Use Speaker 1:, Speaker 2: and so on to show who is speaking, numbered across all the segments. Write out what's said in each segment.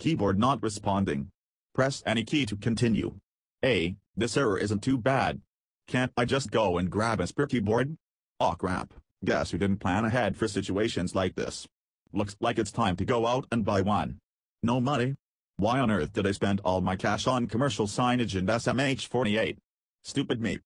Speaker 1: keyboard not responding. Press any key to continue. This error isn't too bad. Can't I just go and grab a spare keyboard? Aw crap, guess who didn't plan ahead for situations like this. Looks like it's time to go out and buy one. No money? Why on earth did I spend all my cash on commercial signage and SMH48? Stupid me.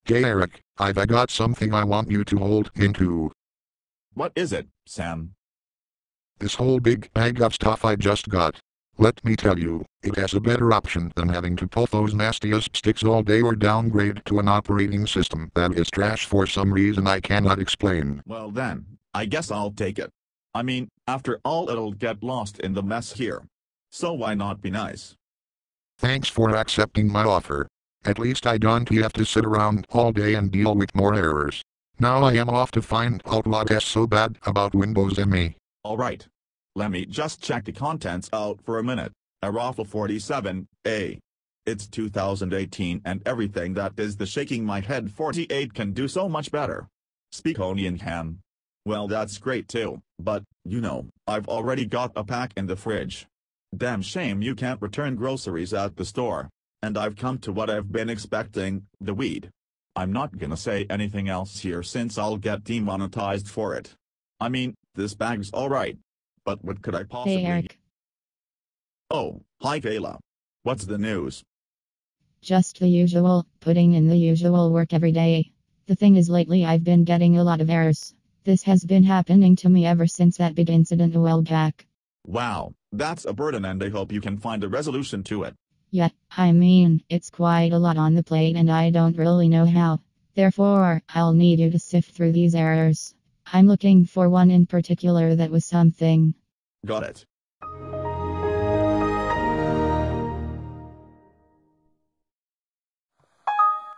Speaker 2: Hey Eric, I've got something I want you to hold into.
Speaker 1: What is it, Sam?
Speaker 2: This whole big bag of stuff I just got. Let me tell you, it has a better option than having to pull those nastiest sticks all day or downgrade to an operating system that is trash for some reason I cannot explain.
Speaker 1: Well then, I guess I'll take it. I mean, after all it'll get lost in the mess here. So why not be nice?
Speaker 2: Thanks for accepting my offer. At least I don't have to sit around all day and deal with more errors. Now I am off to find out what is so bad about Windows ME.
Speaker 1: Alright. Let me just check the contents out for a minute. A raffle 47, It's 2018 and everything that is the shaking my head 48 can do so much better. Speakonian can. Well that's great too, but, you know, I've already got a pack in the fridge. Damn shame you can't return groceries at the store. And I've come to what I've been expecting, the weed. I'm not gonna say anything else here since I'll get demonetized for it. I mean, this bag's alright. But what could I possibly—
Speaker 3: Hey Eric.
Speaker 1: Oh, hi Kayla. What's the news?
Speaker 3: Just the usual, putting in the usual work every day. The thing is lately I've been getting a lot of errors. This has been happening to me ever since that big incident a while back.
Speaker 1: Wow, that's a burden and I hope you can find a resolution to it.
Speaker 3: Yeah, I mean, it's quite a lot on the plate and I don't really know how. Therefore, I'll need you to sift through these errors. I'm looking for one in particular that was something.
Speaker 1: Got it.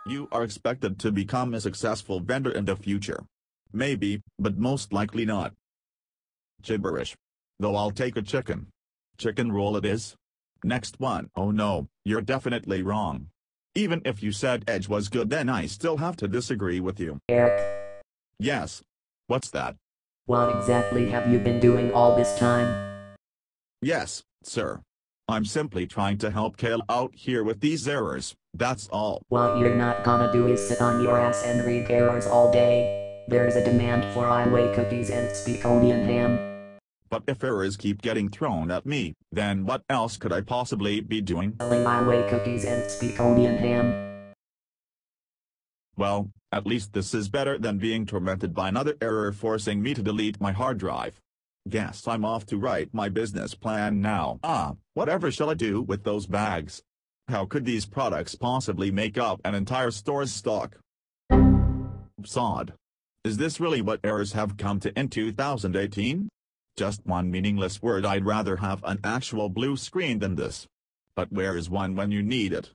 Speaker 1: You are expected to become a successful vendor in the future. Maybe, but most likely not. Gibberish. Though I'll take a chicken. Chicken roll it is. Next one. Oh no, you're definitely wrong. Even if you said Edge was good then I still have to disagree with you.
Speaker 4: Eric.
Speaker 1: Yes. What's that?
Speaker 4: What exactly have you been doing all this time?
Speaker 1: Yes, sir. I'm simply trying to help Kale out here with these errors, that's all.
Speaker 4: What you're not gonna do is sit on your ass and read errors all day. There's a demand for IWAY cookies and speakonian ham.
Speaker 1: But if errors keep getting thrown at me, then what else could I possibly be doing?
Speaker 4: Selling IWAY cookies and speakonian ham.
Speaker 1: Well, at least this is better than being tormented by another error forcing me to delete my hard drive. Guess I'm off to write my business plan now. Whatever shall I do with those bags? How could these products possibly make up an entire store's stock? Sod. Is this really what errors have come to in 2018? Just one meaningless word. I'd rather have an actual blue screen than this. But where is one when you need it?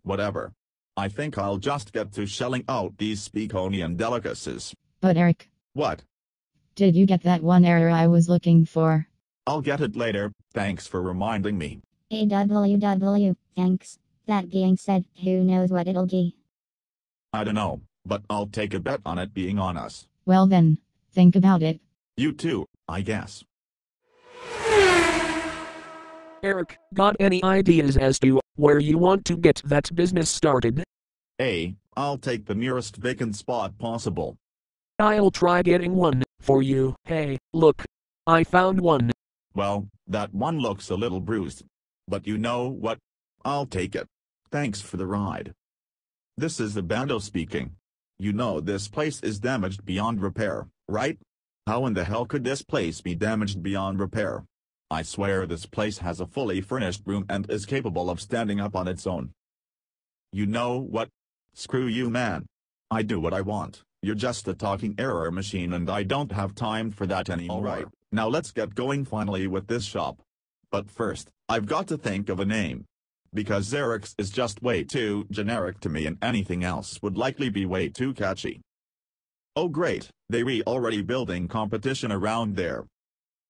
Speaker 1: Whatever. I think I'll just get to shelling out these speakonian delicacies.
Speaker 3: But Eric.
Speaker 1: What?
Speaker 3: Did you get that one error I was looking for?
Speaker 1: I'll get it later, thanks for reminding me.
Speaker 5: AWW, thanks. That being said, who knows what it'll be?
Speaker 1: I don't know, but I'll take a bet on it being on us.
Speaker 3: Well then, think about it.
Speaker 1: You too, I guess.
Speaker 6: Eric, got any ideas as to where you want to get that business started?
Speaker 1: I'll take the nearest vacant spot possible.
Speaker 6: I'll try getting one for you. Hey, look. I found one.
Speaker 1: Well, that one looks a little bruised. But you know what? I'll take it. Thanks for the ride. This is the Bando speaking. You know this place is damaged beyond repair, right? How in the hell could this place be damaged beyond repair? I swear this place has a fully furnished room and is capable of standing up on its own. You know what? Screw you, man. I do what I want. You're just a talking error machine and I don't have time for that anymore. Alright, now let's get going finally with this shop. But first, I've got to think of a name. Because Xerix is just way too generic to me and anything else would likely be way too catchy. Oh great, they already building competition around there.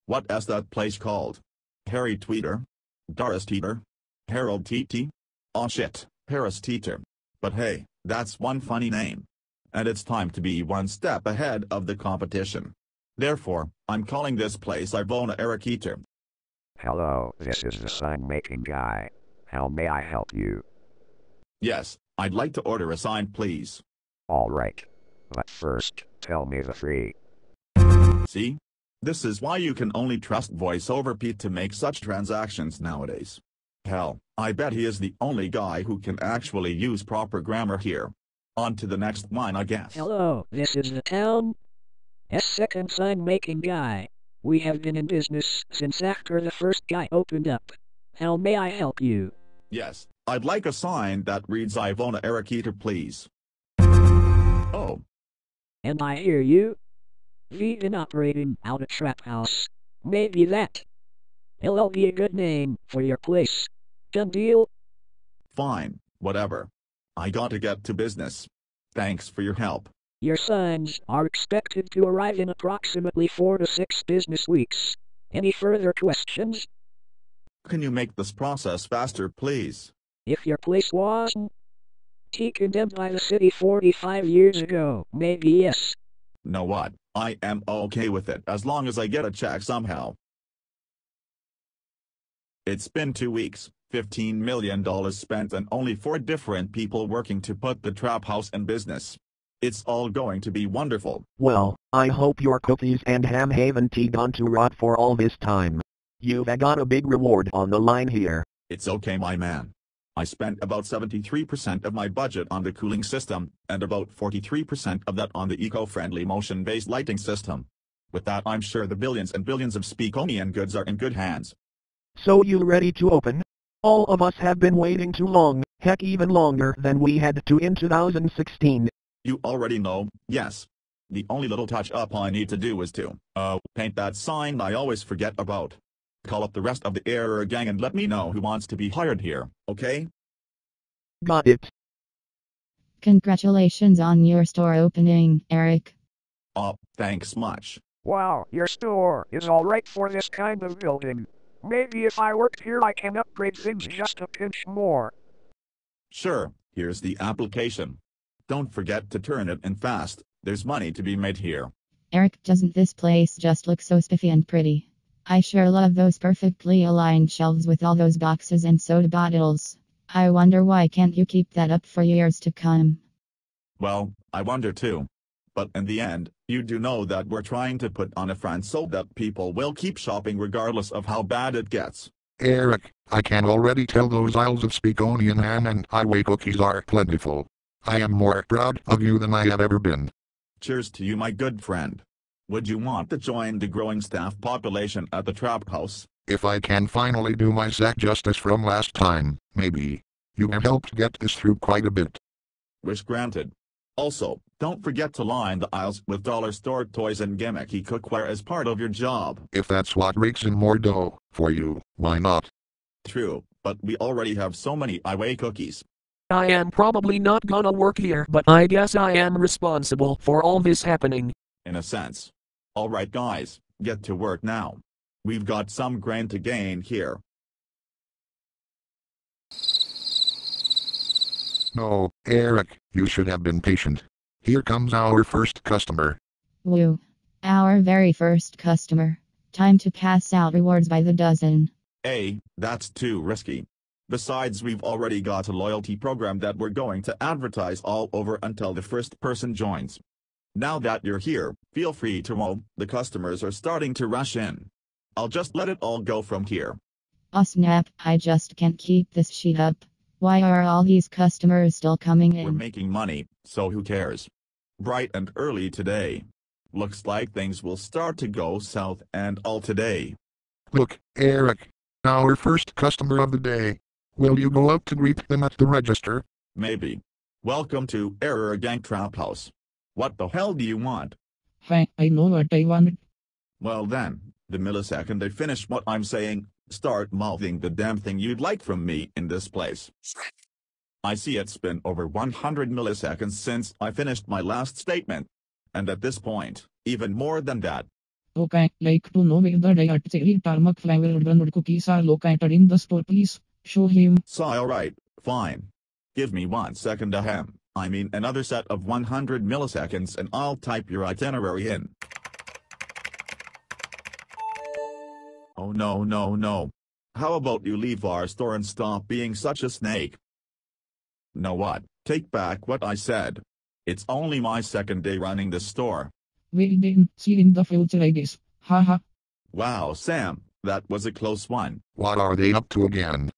Speaker 1: What is that place called? Harry Tweeter? Doris Teeter? Harold TT? Aw shit, Paris Teeter. But hey, that's one funny name. And it's time to be one step ahead of the competition. Therefore, I'm calling this place IVONA ErrorGang.
Speaker 7: Hello, this is the sign-making guy. How may I help you?
Speaker 1: Yes, I'd like to order a sign please.
Speaker 7: Alright. But first, tell me the fee.
Speaker 1: See? This is why you can only trust voice over Pete to make such transactions nowadays. Hell, I bet he is the only guy who can actually use proper grammar here. On to the next one, I guess.
Speaker 8: Hello, this is the town second sign-making guy. We have been in business since after the first guy opened up. How may I help you?
Speaker 1: Yes, I'd like a sign that reads IVONA ErrorGang please. Oh.
Speaker 8: And I hear you. We've been operating out a trap house. Maybe that. It'll be a good name for your place. Done deal?
Speaker 1: Fine, whatever. I gotta get to business. Thanks for your help.
Speaker 8: Your signs are expected to arrive in approximately 4 to 6 business weeks. Any further questions?
Speaker 1: Can you make this process faster, please?
Speaker 8: If your place was condemned by the city 45 years ago, maybe yes.
Speaker 1: Know what? I am okay with it as long as I get a check somehow. It's been 2 weeks, $15 million spent and only 4 different people working to put the trap house in business. It's all going to be wonderful.
Speaker 9: Well, I hope your cookies and ham haven't gone to rot for all this time. You've got a big reward on the line here.
Speaker 1: It's okay, my man. I spent about 73% of my budget on the cooling system, and about 43% of that on the eco-friendly motion-based lighting system. With that, I'm sure the billions and billions of speakonian goods are in good hands.
Speaker 9: So you ready to open? All of us have been waiting too long, heck even longer than we had to in 2016.
Speaker 1: You already know, yes. The only little touch-up I need to do is to, paint that sign I always forget about. Call up the rest of the ErrorGang and let me know who wants to be hired here, okay?
Speaker 9: Got it.
Speaker 3: Congratulations on your store opening, Eric.
Speaker 1: Thanks much.
Speaker 6: Wow, your store is alright for this kind of building. Maybe if I worked here I can upgrade things just a pinch more.
Speaker 1: Sure, here's the application. Don't forget to turn it in fast, there's money to be made here.
Speaker 3: Eric, doesn't this place just look so spiffy and pretty? I sure love those perfectly aligned shelves with all those boxes and soda bottles. I wonder why can't you keep that up for years to come?
Speaker 1: Well, I wonder too. But in the end, you do know that we're trying to put on a front so that people will keep shopping regardless of how bad it gets.
Speaker 2: Eric, I can already tell those aisles of speakonian ham and IWAY cookies are plentiful. I am more proud of you than I have ever been.
Speaker 1: Cheers to you, my good friend. Would you want to join the growing staff population at the trap house?
Speaker 2: If I can finally do my sack justice from last time, maybe. You have helped get this through quite a bit.
Speaker 1: Wish granted. Also, don't forget to line the aisles with dollar store toys and gimmicky cookware as part of your job.
Speaker 2: If that's what rakes in more dough for you, why not?
Speaker 1: True, but we already have so many IWAY cookies.
Speaker 6: I am probably not gonna work here, but I guess I am responsible for all this happening.
Speaker 1: In a sense. Alright guys, get to work now. We've got some grain to gain here.
Speaker 2: No, Eric, you should have been patient. Here comes our first customer.
Speaker 3: Woo. Our very first customer. Time to pass out rewards by the dozen.
Speaker 1: That's too risky. Besides, we've already got a loyalty program that we're going to advertise all over until the first person joins. Now that you're here, feel free to roll. The customers are starting to rush in. I'll just let it all go from here.
Speaker 3: Oh snap, I just can't keep this sheet up. Why are all these customers still coming in?
Speaker 1: We're making money, so who cares? Bright and early today. Looks like things will start to go south and all today.
Speaker 2: Look, Eric, our first customer of the day. Will you go up to greet them at the register?
Speaker 1: Maybe. Welcome to ErrorGang Trap House. What the hell do you want?
Speaker 10: Fine, I know what I want.
Speaker 1: Well then, the millisecond I finish what I'm saying, start mouthing the damn thing you'd like from me in this place. I see it's been over 100 milliseconds since I finished my last statement. And at this point, even more than that.
Speaker 10: Okay, like to know whether the dietary tarmac flavored cookies are located in the store, please. show him.
Speaker 1: So alright, fine. Give me 1 second ahem. I mean another set of 100 milliseconds and I'll type your itinerary in. Oh no no no. How about you leave our store and stop being such a snake? Know what? Take back what I said. It's only my second day running the store.
Speaker 10: We didn't see in the future, I guess. Haha.
Speaker 1: Wow, Sam, that was a close one.
Speaker 2: What are they up to again?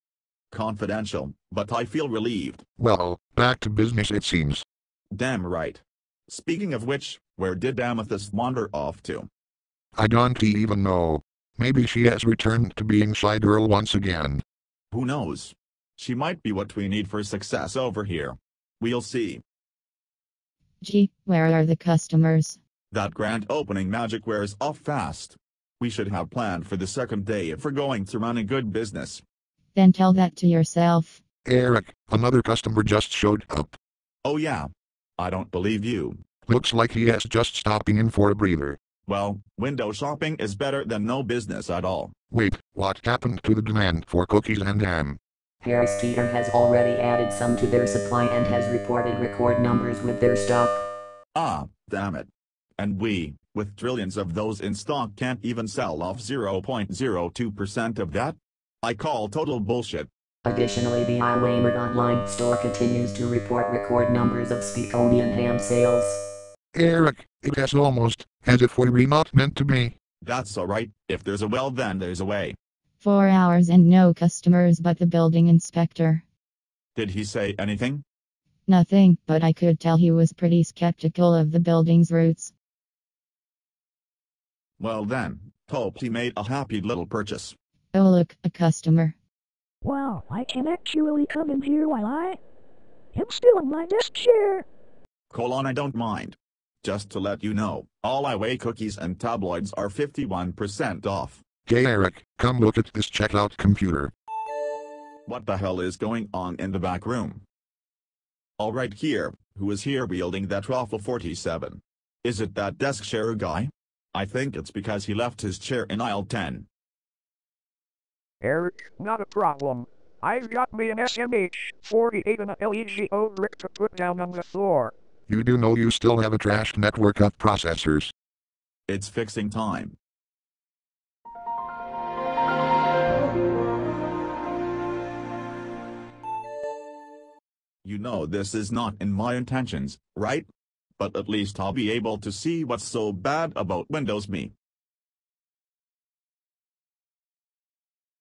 Speaker 1: Confidential, but I feel relieved.
Speaker 2: Well, back to business it seems.
Speaker 1: Damn right. Speaking of which, where did Amethyst wander off to?
Speaker 2: I don't even know. Maybe she has returned to being shy girl once again.
Speaker 1: Who knows? She might be what we need for success over here. We'll see.
Speaker 3: Gee, where are the customers?
Speaker 1: That grand opening magic wears off fast. We should have planned for the second day if we're going to run a good business.
Speaker 3: Then tell that to yourself.
Speaker 2: Eric, another customer just showed up.
Speaker 1: Oh yeah. I don't believe you.
Speaker 2: Looks like he is just stopping in for a breather.
Speaker 1: Well, window shopping is better than no business at all.
Speaker 2: Wait, what happened to the demand for cookies and ham?
Speaker 4: Herr Skeeter has already added some to their supply and has reported record numbers with their stock.
Speaker 1: Ah, damn it. And we, with trillions of those in stock, can't even sell off 0.02% of that? I call total bullshit.
Speaker 4: Additionally, the IWAY online store continues to report record numbers of speakonian ham sales.
Speaker 2: Eric, it is almost as if we were not meant to be.
Speaker 1: That's alright. If there's a well, then there's a way.
Speaker 3: 4 hours and no customers but the building inspector.
Speaker 1: Did he say anything?
Speaker 3: Nothing, but I could tell he was pretty skeptical of the building's roots.
Speaker 1: Well then, hope he made a happy little purchase.
Speaker 3: Oh look, a customer.
Speaker 6: Well, I can actually come in here while I am still in my desk chair.
Speaker 1: Colon, I don't mind. Just to let you know, all IWAY cookies and tabloids are 51% off.
Speaker 2: Hey Eric, come look at this checkout computer.
Speaker 1: What the hell is going on in the back room? Alright here, who is here wielding that Raffle 47? Is it that desk share guy? I think it's because he left his chair in aisle 10.
Speaker 6: Eric, not a problem. I've got me an SMH 48 and a LEGO brick to put down on the floor.
Speaker 2: You do know you still have a trashed network of processors.
Speaker 1: It's fixing time. You know this is not in my intentions, right? But at least I'll be able to see what's so bad about Windows Me.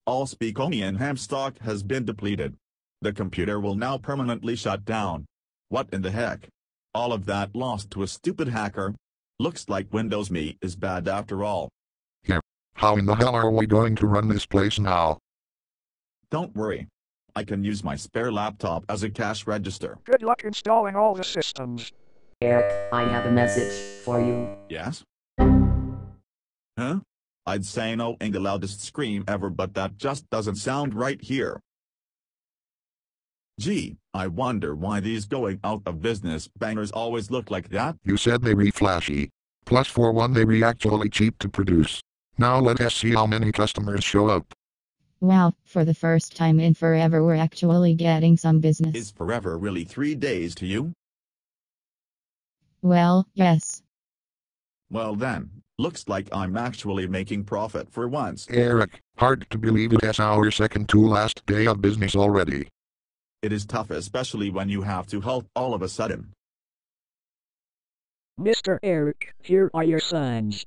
Speaker 1: All speakonian ham stock has been depleted. The computer will now permanently shut down. What in the heck? All of that lost to a stupid hacker? Looks like Windows Me is bad after all.
Speaker 2: Yeah. How in the hell are we going to run this place now?
Speaker 1: Don't worry. I can use my spare laptop as a cash register.
Speaker 6: Good luck installing all the systems.
Speaker 4: Eric, I have a message for you.
Speaker 1: Yes? Huh? I'd say no in the loudest scream ever, but that just doesn't sound right here. Gee, I wonder why these going out of business bangers always look like that.
Speaker 2: You said they re flashy. Plus for one they re actually cheap to produce. Now let us see how many customers show up.
Speaker 3: Wow, for the first time in forever we're actually getting some business.
Speaker 1: Is forever really 3 days to you?
Speaker 3: Well, yes.
Speaker 1: Well then, looks like I'm actually making profit for once.
Speaker 2: Eric, hard to believe it is our second to last day of business already.
Speaker 1: It is tough, especially when you have to halt all of a sudden.
Speaker 8: Mr. Eric, here are your signs.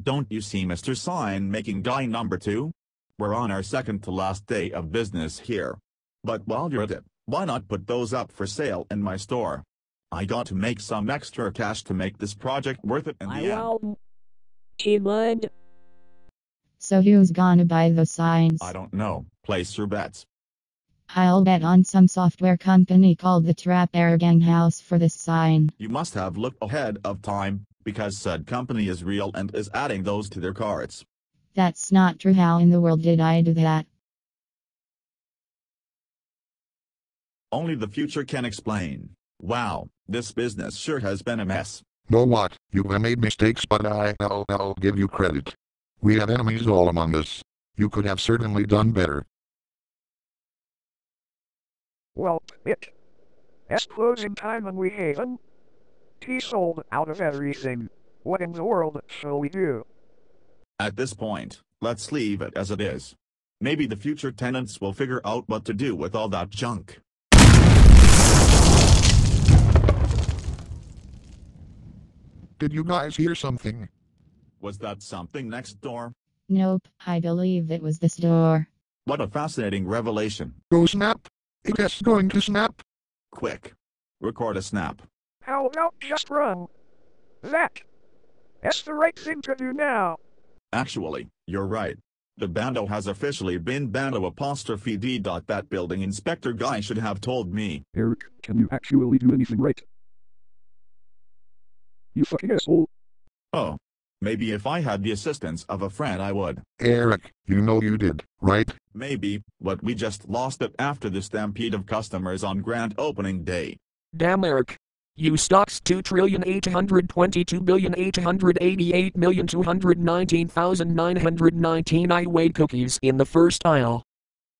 Speaker 1: Don't you see Mr. Sign making guy number 2? We're on our second to last day of business here. But while you're at it, why not put those up for sale in my store? I got to make some extra cash to make this project worth it in the end.
Speaker 8: Well, do you mind?
Speaker 3: So who's gonna buy those signs?
Speaker 1: I don't know. Place your bets.
Speaker 3: I'll bet on some software company called the Trap ErrorGang House for this sign.
Speaker 1: You must have looked ahead of time, because said company is real and is adding those to their cards.
Speaker 3: That's not true. How in the world did I do that?
Speaker 1: Only the future can explain. Wow, this business sure has been a mess.
Speaker 2: Know what, you have made mistakes but I'll give you credit. We have enemies all among us. You could have certainly done better.
Speaker 6: Well, it's closing time and we haven't. He sold out of everything. What in the world shall we do?
Speaker 1: At this point, let's leave it as it is. Maybe the future tenants will figure out what to do with all that junk.
Speaker 2: Did you guys hear something?
Speaker 1: Was that something next door?
Speaker 3: Nope, I believe it was this door.
Speaker 1: What a fascinating revelation.
Speaker 2: Go snap! It is going to snap!
Speaker 1: Quick. Record a snap.
Speaker 6: How about just run? That's the right thing to do now.
Speaker 1: Actually, you're right. The bando has officially been bando apostrophe D. That building inspector guy should have told me.
Speaker 6: Eric, can you actually do anything right? You fucking asshole.
Speaker 1: Oh. Maybe if I had the assistance of a friend I would.
Speaker 2: Eric, you know you did, right?
Speaker 1: Maybe, but we just lost it after the stampede of customers on grand opening day.
Speaker 11: Damn Eric. You stocks 2,822,888,219,919 IWAY cookies in the first aisle.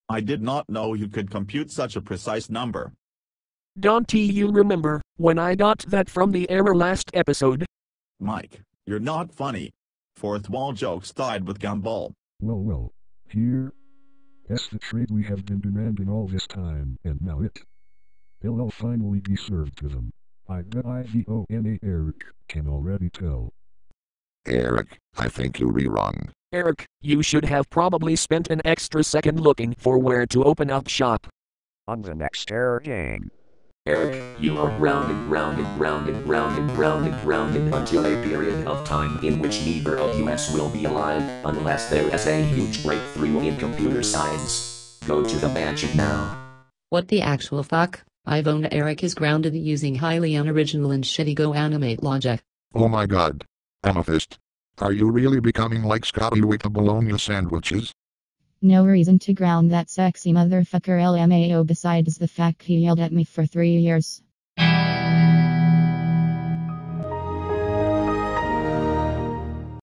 Speaker 1: I did not know you could compute such a precise number.
Speaker 11: Don't you remember when I got that from the error last episode?
Speaker 1: Mike, you're not funny. Fourth wall jokes died with Gumball.
Speaker 6: Well, here. That's the trade we have been demanding all this time, and now they'll all finally be served to them. I bet IVONA Eric can already tell.
Speaker 2: Eric, I think you're wrong.
Speaker 11: Eric, you should have probably spent an extra second looking for where to open up shop.
Speaker 7: On the next ErrorGang.
Speaker 4: Eric, you are grounded until a period of time in which neither of us will be alive, unless there is a huge breakthrough in computer science. Go to the mansion now.
Speaker 12: What the actual fuck? IVONA Eric is grounded using highly unoriginal and shitty Go animate logic.
Speaker 2: Oh my god. Amethyst. Are you really becoming like Scotty with the bologna sandwiches?
Speaker 3: No reason to ground that sexy motherfucker LMAO besides the fact he yelled at me for 3 years.